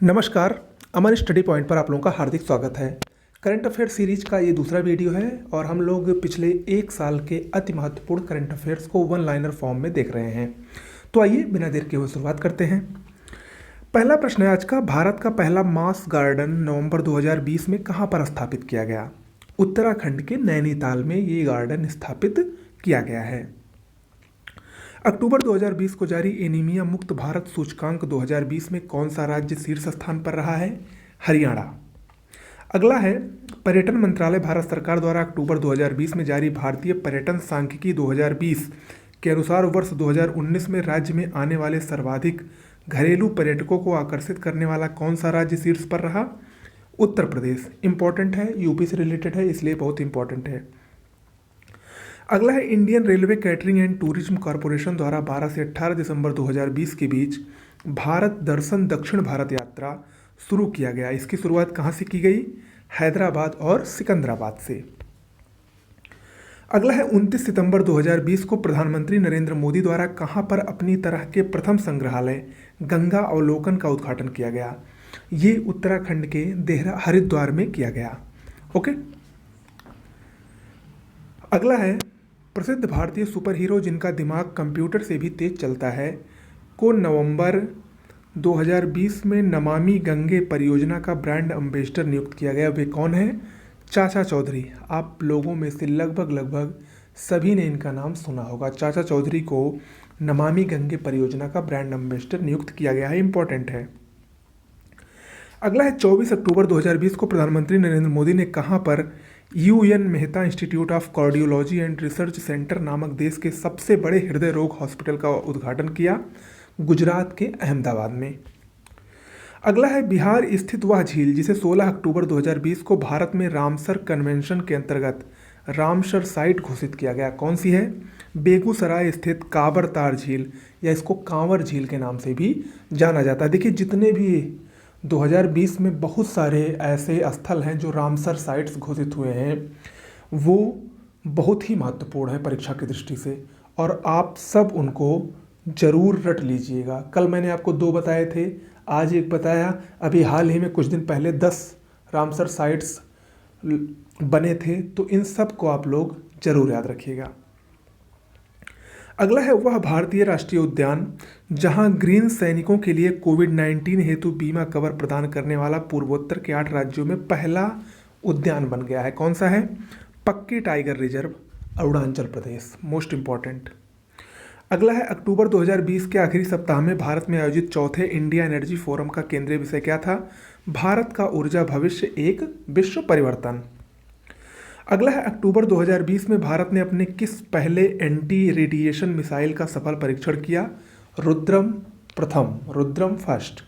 नमस्कार। अमन study point पर आप लोगों का हार्दिक स्वागत है। करंट अफेयर सीरीज का ये दूसरा वीडियो है और हम लोग पिछले एक साल के अति महत्वपूर्ण करंट अफेयर्स को वन लाइनर फॉर्म में देख रहे हैं। तो आइए बिना देर के हुए शुरुआत करते हैं। पहला प्रश्न है आज का, भारत का पहला मास गार्डन नवंबर 2020 में कहाँ पर स्थापित किया गया? उत्तराखंड के नैनीताल में ये गार्डन स्थापित किया गया है। अक्टूबर 2020 को जारी एनीमिया मुक्त भारत सूचकांक 2020 में कौन सा राज्य शीर्ष स्थान पर रहा है? हरियाणा। अगला है, पर्यटन मंत्रालय भारत सरकार द्वारा अक्टूबर 2020 में जारी भारतीय पर्यटन सांख्यिकी 2020 के अनुसार वर्ष 2019 में राज्य में आने वाले सर्वाधिक घरेलू पर्यटकों को आकर्षित करने वाला कौन सा राज्य शीर्ष पर रहा? उत्तर प्रदेश। इंपॉर्टेंट है, यूपी से रिलेटेड है, इसलिए बहुत इंपॉर्टेंट है। अगला है, Indian railway catering and tourism corporation द्वारा 12 से 18 दिसंबर 2020 के बीच भारत दर्शन दक्षिण भारत यात्रा शुरू किया गया। इसकी शुरुआत कहाँ से की गई? हैदराबाद और सिकंदराबाद से। अगला है, 29 सितंबर 2020 को प्रधानमंत्री नरेंद्र मोदी द्वारा कहाँ पर अपनी तरह के प्रथम संग्रहालय गंगा अवलोकन का उद्घाटन किया गया? ये उत्तराखंड के देहरा हरिद्वार में किया गया। ओके। अगला है, प्रसिद्ध भारतीय सुपर हीरो जिनका दिमाग कंप्यूटर से भी तेज चलता है को नवंबर 2020 में नमामि गंगे परियोजना का ब्रांड एम्बेसडर नियुक्त किया गया। वे कौन है? चाचा चौधरी। आप लोगों में से लगभग सभी ने इनका नाम सुना होगा। चाचा चौधरी को नमामि गंगे परियोजना का ब्रांड एम्बेसडर नियुक्त किया गया है। इंपॉर्टेंट है। अगला है, 24 अक्टूबर 2020 को प्रधानमंत्री नरेंद्र मोदी ने कहाँ पर UN Mehta institute of cardiology and research centre नामक देश के सबसे बड़े हृदय रोग हॉस्पिटल का उद्घाटन किया? गुजरात के अहमदाबाद में। अगला है, बिहार स्थित वह झील जिसे 16 अक्टूबर 2020 को भारत में रामसर कन्वेंशन के अंतर्गत रामसर साइट घोषित किया गया, कौन सी है? बेगूसराय स्थित काबर तार झील, या इसको कांवर झील के नाम से भी जाना जाता है। देखिए, जितने भी 2020 में बहुत सारे ऐसे स्थल हैं जो रामसर साइट्स घोषित हुए हैं, वो बहुत ही महत्वपूर्ण है परीक्षा की दृष्टि से, और आप सब उनको ज़रूर रट लीजिएगा। कल मैंने आपको 2 बताए थे, आज एक बताया। अभी हाल ही में कुछ दिन पहले 10 रामसर साइट्स बने थे, तो इन सब को आप लोग ज़रूर याद रखिएगा। अगला है, वह भारतीय राष्ट्रीय उद्यान जहां ग्रीन सैनिकों के लिए कोविड-19 हेतु बीमा कवर प्रदान करने वाला पूर्वोत्तर के 8 राज्यों में पहला उद्यान बन गया है, कौन सा है? Pakke tiger reserve, Arunachal Pradesh. Most important. अगला है, अक्टूबर 2020 के आखिरी सप्ताह में भारत में आयोजित चौथे इंडिया एनर्जी फोरम का केंद्रीय विषय क्या था? भारत का ऊर्जा भविष्य एक विश्व परिवर्तन। अगला है, अक्टूबर 2020 में भारत ने अपने किस पहले एंटी रेडिएशन मिसाइल का सफल परीक्षण किया? रुद्रम प्रथम, रुद्रम फर्स्ट।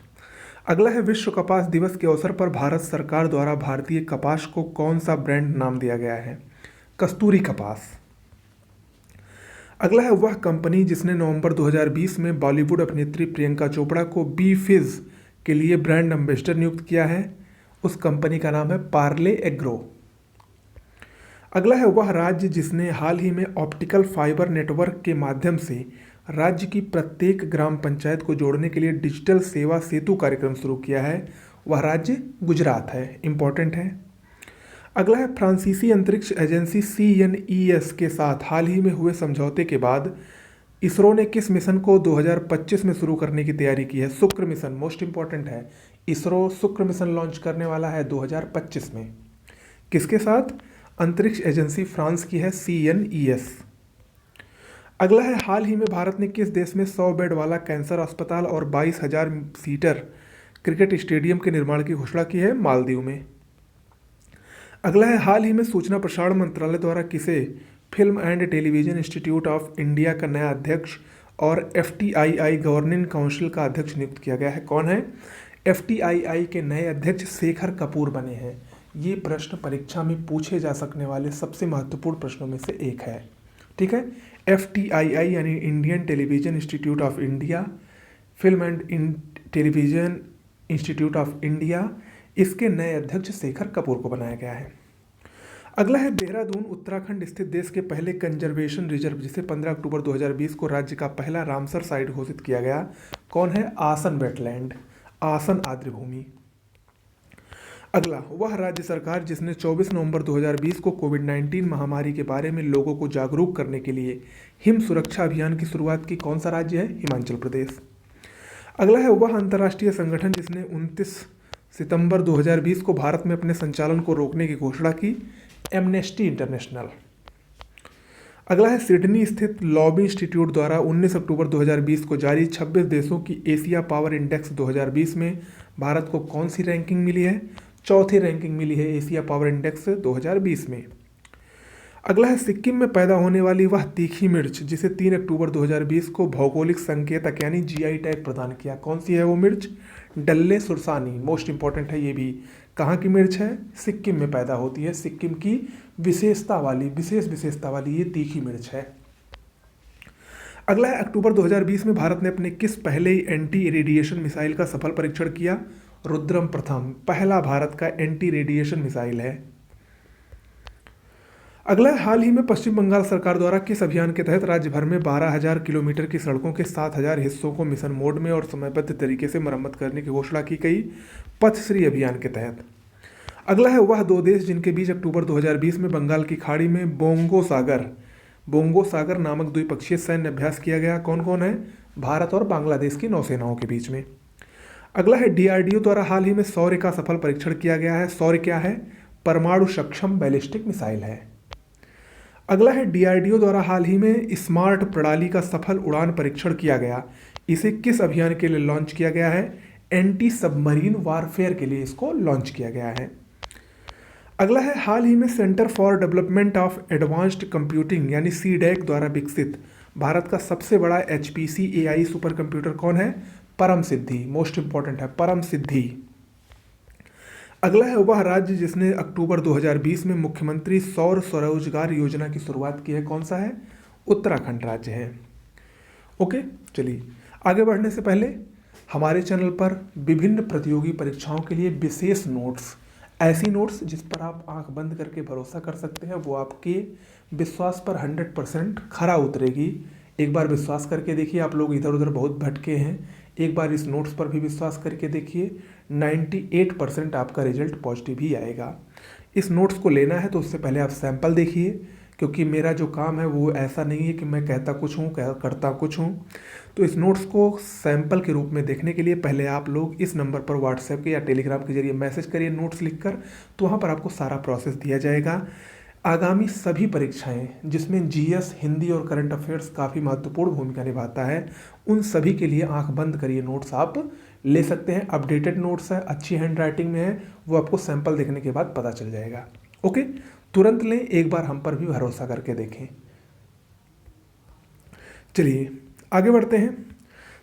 अगला है, विश्व कपास दिवस के अवसर पर भारत सरकार द्वारा भारतीय कपास को कौन सा ब्रांड नाम दिया गया है? कस्तूरी कपास। अगला है, वह कंपनी जिसने नवंबर 2020 में बॉलीवुड अभिनेत्री प्रियंका चोपड़ा को बी फिज के लिए ब्रांड एम्बेसडर नियुक्त किया है? उस कंपनी का नाम है पार्ले एग्रो। अगला है, वह राज्य जिसने हाल ही में ऑप्टिकल फाइबर नेटवर्क के माध्यम से राज्य की प्रत्येक ग्राम पंचायत को जोड़ने के लिए डिजिटल सेवा सेतु कार्यक्रम शुरू किया है? वह राज्य गुजरात है। इंपॉर्टेंट है। अगला है, फ्रांसीसी अंतरिक्ष एजेंसी CNES के साथ हाल ही में हुए समझौते के बाद इसरो ने किस मिशन को 2025 में शुरू करने की तैयारी की है? शुक्र मिशन। मोस्ट इंपॉर्टेंट है, इसरो शुक्र मिशन लॉन्च करने वाला है 2025 में। किसके साथ? अंतरिक्ष एजेंसी फ्रांस की है, CNES। अगला है, हाल ही में भारत ने किस देश में 100 बेड वाला कैंसर अस्पताल और 22,000 सीटर क्रिकेट स्टेडियम के निर्माण की घोषणा की है? मालदीव में। अगला है, हाल ही में सूचना प्रसारण मंत्रालय द्वारा किसे film and television institute of India का नया अध्यक्ष और FTII गवर्निंग काउंसिल का अध्यक्ष नियुक्त किया गया है? कौन है? FTII के नए अध्यक्ष शेखर कपूर बने हैं। ये प्रश्न परीक्षा में पूछे जा सकने वाले सबसे महत्वपूर्ण प्रश्नों में से एक है। ठीक है। FTII यानी Indian television institute of India, film and television institute of India, इसके नए अध्यक्ष शेखर कपूर को बनाया गया है। अगला है, देहरादून उत्तराखंड स्थित देश के पहले कंजर्वेशन रिजर्व जिसे 15 अक्टूबर 2020 को राज्य का पहला रामसर साइट घोषित किया गया, कौन है? आसन वेटलैंड। आसन आर्द्र भूमि। अगला, वह राज्य सरकार जिसने 24 नवंबर 2020 को कोविड-19 महामारी के बारे में लोगों को जागरूक करने के लिए हिम सुरक्षा अभियान की शुरुआत की, कौन सा राज्य है? हिमाचल प्रदेश। अगला है, वह अंतर्राष्ट्रीय संगठन जिसने 29 सितंबर 2020 को भारत में अपने संचालन को रोकने की घोषणा की, एमनेस्टी इंटरनेशनल। अगला है, सिडनी स्थित लॉबी इंस्टीट्यूट द्वारा 19 अक्टूबर 2020 को जारी 26 देशों की एशिया पावर इंडेक्स 2020 में भारत को कौन सी रैंकिंग मिली है? चौथी रैंकिंग मिली है एशिया पावर इंडेक्स 2020 में। अगला है, सिक्किम में पैदा होने वाली वह तीखी मिर्च जिसे 3 अक्टूबर 2020 को भौगोलिक संकेतक यानी जीआई टैग प्रदान किया, कौन सी है वो मिर्च? डल्ले सुरसानी। मोस्ट इंपॉर्टेंट है ये भी। कहाँ की मिर्च है? सिक्किम में पैदा होती है। सिक्किम की विशेष विशेषता वाली ये तीखी मिर्च है। अगला है, अक्टूबर 2020 में भारत ने अपने किस पहले एंटी रेडिएशन मिसाइल का सफल परीक्षण किया? रुद्रम प्रथम, पहला भारत का एंटी रेडिएशन मिसाइल है। अगला, हाल ही में पश्चिम बंगाल सरकार द्वारा किस अभियान के तहत राज्य भर में 12,000 किलोमीटर की सड़कों के 7,000 हिस्सों को मिशन मोड में और समयबद्ध तरीके से मरम्मत करने की घोषणा की गई? पथश्री अभियान के तहत। अगला है, वह दो देश जिनके बीच अक्टूबर 2020 में बंगाल की खाड़ी में बोंगो सागर नामक द्विपक्षीय सैन्य अभ्यास किया गया, कौन कौन है? भारत और बांग्लादेश की नौसेनाओं के बीच में। अगला है, डीआरडीओ द्वारा हाल ही में सौर्य का सफल परीक्षण किया गया है। सौर्य क्या है? परमाणु सक्षम बैलिस्टिक मिसाइल है। अगला है, डीआरडीओ द्वारा हाल ही में स्मार्ट प्रणाली का सफल उड़ान परीक्षण किया गया। इसे किस अभियान के लिए लॉन्च किया गया है? एंटी सबमरीन वारफेयर के लिए इसको लॉन्च किया गया है। अगला है, हाल ही में centre for development of advanced computing यानी सीडैक द्वारा विकसित भारत का सबसे बड़ा HPC AI सुपर कंप्यूटर कौन है? परम सिद्धि। मोस्ट इंपॉर्टेंट है, परम सिद्धि। अगला है, वह राज्य जिसने अक्टूबर 2020 में मुख्यमंत्री सौर स्वरोजगार योजना की शुरुआत की है, कौन सा है? उत्तराखंड राज्य है। ओके, चलिए आगे बढ़ने से पहले हमारे चैनल पर विभिन्न प्रतियोगी परीक्षाओं के लिए विशेष नोट्स, ऐसी नोट्स जिस पर आप आंख बंद करके भरोसा कर सकते हैं, वो आपके विश्वास पर 100% खरा उतरेगी। एक बार विश्वास करके देखिए, आप लोग इधर उधर बहुत भटके हैं, एक बार इस नोट्स पर भी विश्वास करके देखिए, 98% आपका रिजल्ट पॉजिटिव ही आएगा। इस नोट्स को लेना है तो उससे पहले आप सैंपल देखिए, क्योंकि मेरा जो काम है वो ऐसा नहीं है कि मैं कहता कुछ हूँ करता कुछ हूँ। तो इस नोट्स को सैंपल के रूप में देखने के लिए पहले आप लोग इस नंबर पर व्हाट्सएप के या टेलीग्राम के जरिए मैसेज करिए नोट्स लिखकर, तो वहाँ पर आपको सारा प्रोसेस दिया जाएगा। आगामी सभी परीक्षाएं जिसमें जीएस, हिंदी और करंट अफेयर्स काफ़ी महत्वपूर्ण भूमिका निभाता है, उन सभी के लिए आंख बंद करिए नोट्स आप ले सकते हैं। अपडेटेड नोट्स है, अच्छी हैंड राइटिंग में है, वो आपको सैंपल देखने के बाद पता चल जाएगा। ओके, तुरंत लें, एक बार हम पर भी भरोसा करके देखें। चलिए आगे बढ़ते हैं।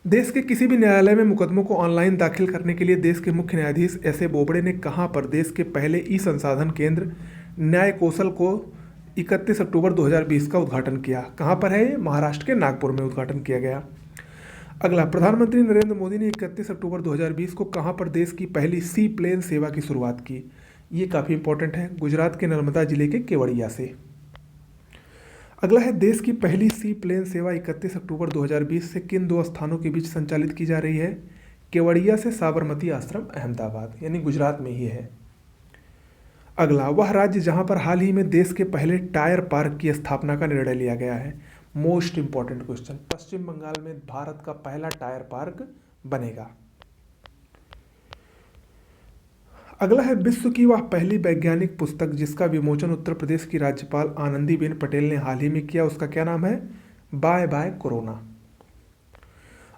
देश के किसी भी न्यायालय में मुकदमों को ऑनलाइन दाखिल करने के लिए देश के मुख्य न्यायाधीश एस ए बोबड़े ने कहाँ पर देश के पहले ई संसाधन केंद्र न्याय कौशल को 31 अक्टूबर 2020 का उद्घाटन किया? कहाँ पर है? महाराष्ट्र के नागपुर में उद्घाटन किया गया। अगला, प्रधानमंत्री नरेंद्र मोदी ने 31 अक्टूबर 2020 को कहाँ पर देश की पहली सी प्लेन सेवा की शुरुआत की? ये काफ़ी इंपॉर्टेंट है, गुजरात के नर्मदा जिले के केवड़िया से। अगला है, देश की पहली सी प्लेन सेवा 31 अक्टूबर 2020 से किन दो स्थानों के बीच संचालित की जा रही है? केवड़िया से साबरमती आश्रम अहमदाबाद, यानी गुजरात में ही है। अगला, वह राज्य जहां पर हाल ही में देश के पहले टायर पार्क की स्थापना का निर्णय लिया गया है? मोस्ट इंपॉर्टेंट क्वेश्चन, पश्चिम बंगाल में भारत का पहला टायर पार्क बनेगा। अगला है, विश्व की वह पहली वैज्ञानिक पुस्तक जिसका विमोचन उत्तर प्रदेश की राज्यपाल आनंदीबेन पटेल ने हाल ही में किया, उसका क्या नाम है? Bye bye corona.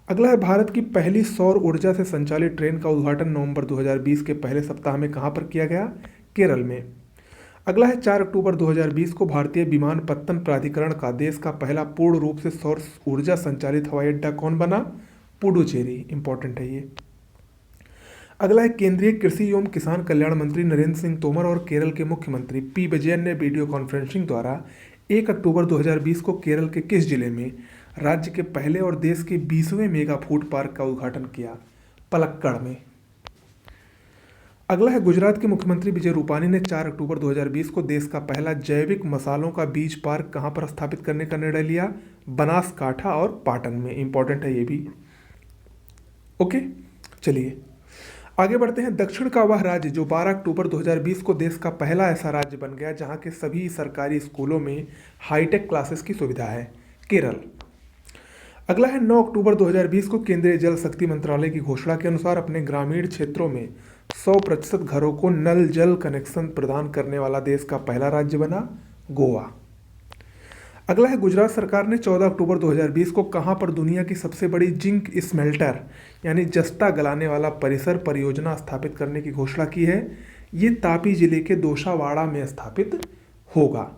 अगला है, भारत की पहली सौर ऊर्जा से संचालित ट्रेन का उद्घाटन नवंबर 2020 के पहले सप्ताह में कहां पर किया गया? केरल में। अगला है, 4 अक्टूबर 2020 को भारतीय विमानपत्तन प्राधिकरण का देश का पहला पूर्ण रूप से सौर ऊर्जा संचालित हवाई अड्डा कौन बना? पुडुचेरी। इंपॉर्टेंट है ये। अगला है, केंद्रीय कृषि एवं किसान कल्याण मंत्री नरेंद्र सिंह तोमर और केरल के मुख्यमंत्री पी विजयन ने वीडियो कॉन्फ्रेंसिंग द्वारा 1 अक्टूबर 2020 को केरल के किस जिले में राज्य के पहले और देश के 20वें मेगा फूड पार्क का उद्घाटन किया? पलक्कड़ में। अगला है, गुजरात के मुख्यमंत्री विजय रूपानी ने 4 अक्टूबर 2020 को देश का पहला जैविक मसालों का बीज पार्क कहां पर स्थापित करने का निर्णय लिया? बनासकाठा और पाटन में। इंपॉर्टेंट है ये भी। ओके, चलिए आगे बढ़ते हैं। दक्षिण का वह राज्य जो 12 अक्टूबर 2020 को देश का पहला ऐसा राज्य बन गया जहां के सभी सरकारी स्कूलों में हाईटेक क्लासेस की सुविधा है। केरल। अगला है 9 अक्टूबर 2020 को केंद्रीय जल शक्ति मंत्रालय की घोषणा के अनुसार अपने ग्रामीण क्षेत्रों में 100% घरों को नल जल कनेक्शन प्रदान करने वाला देश का पहला राज्य बना गोवा। अगला है गुजरात सरकार ने 14 अक्टूबर 2020 को कहां पर दुनिया की सबसे बड़ी जिंक स्मेल्टर यानी जस्ता गलाने वाला परिसर परियोजना स्थापित करने की घोषणा की है। ये तापी जिले के दोशावाड़ा में स्थापित होगा।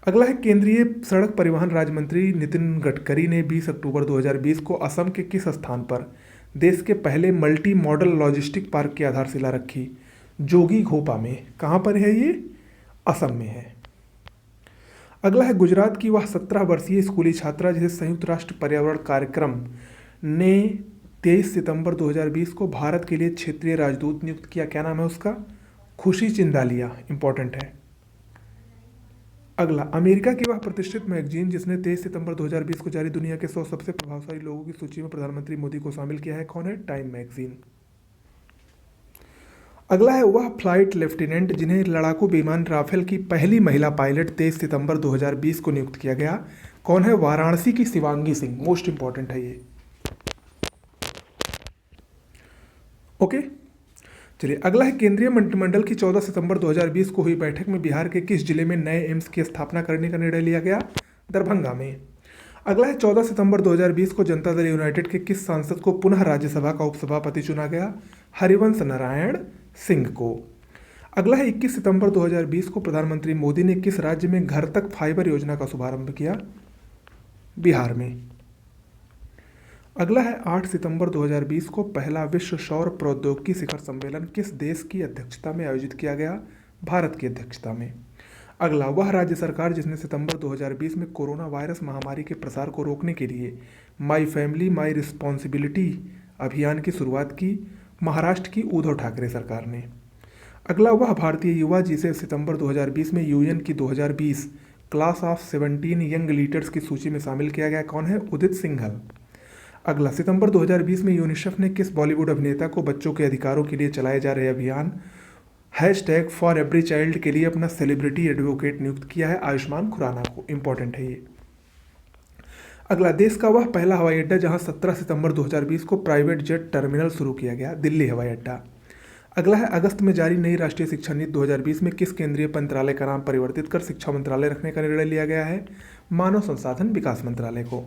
अगला है केंद्रीय सड़क परिवहन राज्य मंत्री नितिन गडकरी ने 20 अक्टूबर 2020 को असम के किस स्थान पर देश के पहले मल्टी मॉडल लॉजिस्टिक पार्क की आधारशिला रखी? जोगी घोपा में। कहां पर है ये? असम में है। अगला है गुजरात की वह 17 वर्षीय स्कूली छात्रा जिसे संयुक्त राष्ट्र पर्यावरण कार्यक्रम ने 23 सितंबर 2020 को भारत के लिए क्षेत्रीय राजदूत नियुक्त किया। क्या नाम है उसका? खुशी चिंदालिया। इंपॉर्टेंट है। अगला अमेरिका की वह प्रतिष्ठित मैगजीन जिसने 23 सितंबर 2020 को जारी दुनिया के 100 सबसे प्रभावशाली लोगों की सूची में प्रधानमंत्री मोदी को शामिल किया है। कौन है? Time magazine. अगला है वह फ्लाइट लेफ्टिनेंट जिन्हें लड़ाकू विमान राफेल की पहली महिला पायलट 23 सितंबर 2020 को नियुक्त किया गया। कौन है? वाराणसी की शिवांगी सिंह। मोस्ट इंपॉर्टेंट है ये। ओके, चलिए अगला है केंद्रीय मंत्रिमंडल की 14 सितंबर 2020 को हुई बैठक में बिहार के किस जिले में नए एम्स की स्थापना करने का निर्णय लिया गया? दरभंगा में। अगला है 14 सितंबर 2020 को जनता दल यूनाइटेड के किस सांसद को पुनः राज्यसभा का उपसभापति चुना गया? हरिवंश नारायण सिंह को। अगला है 21 सितंबर 2020 को प्रधानमंत्री मोदी ने किस राज्य में घर तक फाइबर योजना का शुभारंभ किया? बिहार में। अगला है 8 सितंबर 2020 को पहला विश्व सौर प्रौद्योगिकी शिखर सम्मेलन किस देश की अध्यक्षता में आयोजित किया गया? भारत की अध्यक्षता में। अगला वह राज्य सरकार जिसने सितंबर 2020 में कोरोना वायरस महामारी के प्रसार को रोकने के लिए माई फैमिली माई रिस्पॉन्सिबिलिटी अभियान की शुरुआत की? महाराष्ट्र की उद्धव ठाकरे सरकार ने। अगला वह भारतीय युवा जिसे सितंबर 2020 में यूएन की 2020 क्लास ऑफ 17 यंग लीडर्स की सूची में शामिल किया गया। कौन है? उदित सिंघल। अगला सितंबर 2020 में यूनिसेफ ने किस बॉलीवुड अभिनेता को बच्चों के अधिकारों के लिए चलाए जा रहे अभियान #ForEveryChild के लिए अपना सेलिब्रिटी एडवोकेट नियुक्त किया है? आयुष्मान खुराना को। इंपॉर्टेंट है ये। अगला देश का वह पहला हवाई अड्डा जहां 17 सितंबर 2020 को प्राइवेट जेट टर्मिनल शुरू किया गया? दिल्ली हवाई अड्डा। अगला है अगस्त में जारी नई राष्ट्रीय शिक्षा नीति 2020 में किस केंद्रीय मंत्रालय का नाम परिवर्तित कर शिक्षा मंत्रालय रखने का निर्णय लिया गया है? मानव संसाधन विकास मंत्रालय को।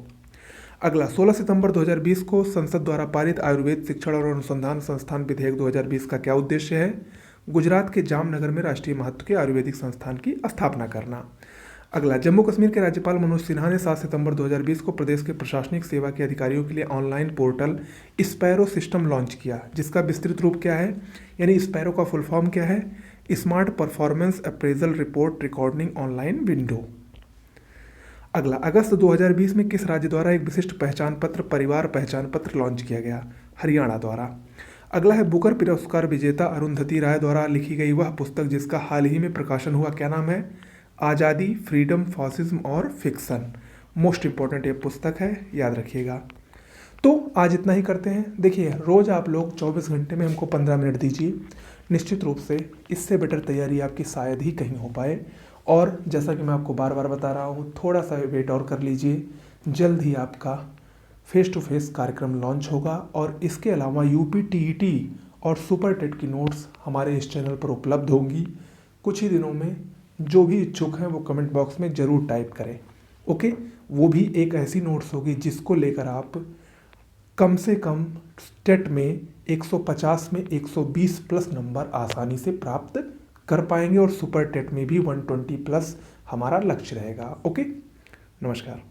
अगला 16 सितंबर 2020 को संसद द्वारा पारित आयुर्वेद शिक्षण और अनुसंधान संस्थान विधेयक 2020 का क्या उद्देश्य है? गुजरात के जामनगर में राष्ट्रीय महत्व के आयुर्वेदिक संस्थान की स्थापना करना। अगला जम्मू कश्मीर के राज्यपाल मनोज सिन्हा ने 7 सितंबर 2020 को प्रदेश के प्रशासनिक सेवा के अधिकारियों के लिए online portal sparrow system launch किया जिसका विस्तृत रूप क्या है? यानी स्पैरो का फुल फॉर्म क्या है? Smart performance appraisal report recording online window. अगला अगस्त 2020 में किस राज्य द्वारा एक विशिष्ट पहचान पत्र परिवार पहचान पत्र लॉन्च किया गया? हरियाणा द्वारा। अगला है बुकर पुरस्कार विजेता अरुंधति राय द्वारा लिखी गई वह पुस्तक जिसका हाल ही में प्रकाशन हुआ, क्या नाम है? आज़ादी, फ्रीडम, फासिज्म और फिक्सन। मोस्ट इंपॉर्टेंट ये पुस्तक है, याद रखिएगा। तो आज इतना ही करते हैं। देखिए रोज़ आप लोग 24 घंटे में हमको 15 मिनट दीजिए। निश्चित रूप से इससे बेटर तैयारी आपकी शायद ही कहीं हो पाए। और जैसा कि मैं आपको बार बार बता रहा हूँ, थोड़ा सा वेट और कर लीजिए, जल्द ही आपका फेस टू फेस कार्यक्रम लॉन्च होगा। और इसके अलावा यूपी टीईटी और सुपर टेट की नोट्स हमारे इस चैनल पर उपलब्ध होंगी कुछ ही दिनों में। जो भी इच्छुक हैं वो कमेंट बॉक्स में ज़रूर टाइप करें। ओके, वो भी एक ऐसी नोट्स होगी जिसको लेकर आप कम से कम टेट में 150 में 120 प्लस नंबर आसानी से प्राप्त कर पाएंगे और सुपर टेट में भी 120 प्लस हमारा लक्ष्य रहेगा। ओके, नमस्कार।